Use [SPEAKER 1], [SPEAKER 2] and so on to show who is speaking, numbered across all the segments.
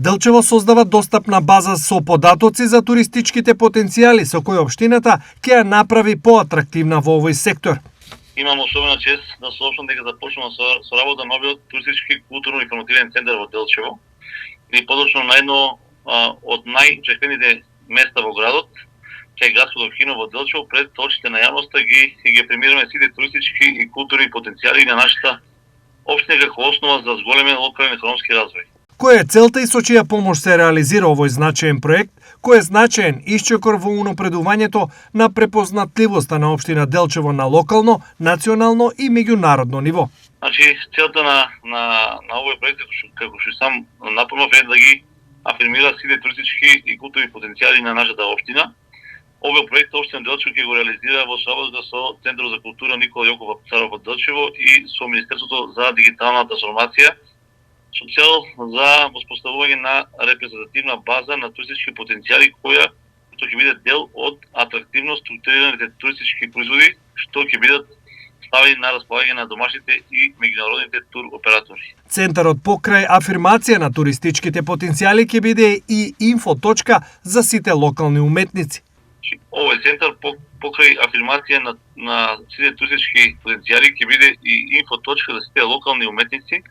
[SPEAKER 1] Делчево создава достапна база со податоци за туристичките потенцијали со кои општината ќе ја направи поатрактивна во овој сектор.
[SPEAKER 2] Имам особена чест да соопштам дека започнува со работа новиот туристички културно-информативен центар во Делчево, или подочно на едно од најчеканите места во градот, кај градското кино во Делчево, пред очите на јавноста ги премираме сите туристички и културни потенцијали на нашата општина како основа за зголемен локален економски развој.
[SPEAKER 1] Која е целта и со чија помош се реализира овој значаен проект, кој е значаен исчекор во унапредувањето на препознатливоста на општина Делчево на локално, национално и меѓународно ниво?
[SPEAKER 2] Значи, целта на овој проект, како што сам напомнав, е да ги афирмира сите туристички и културни потенцијали на нашата општина. Овој проект општина Делчево ќе го реализира во соработка со Центарот за култура Никола Јоков Вапцаров во Делчево и со Министерството за дигитална трансформација, со цел за воспоставување на репрезентативна база на туристички потенцијали што ќе биде дел од атрактивно структурираните туристички производи, што ќе бидат ставени на располагање на домашните и меѓународните тур оператори.
[SPEAKER 1] Центарот покрај афирмација на туристичките потенцијали ќе биде и инфоточка за сите локални уметници.
[SPEAKER 2] Овој центар покрај афирмација на сите туристички потенцијали ќе биде и инфоточка за сите локални уметници,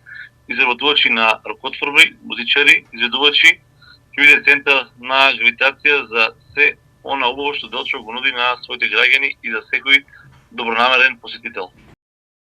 [SPEAKER 2] изработувачи на ракотворби, музичари, изведувачи, ќе биде центар на гравитација за се она убаво што Делчево го нуди на своите граѓани и за секој добронамерен посетител.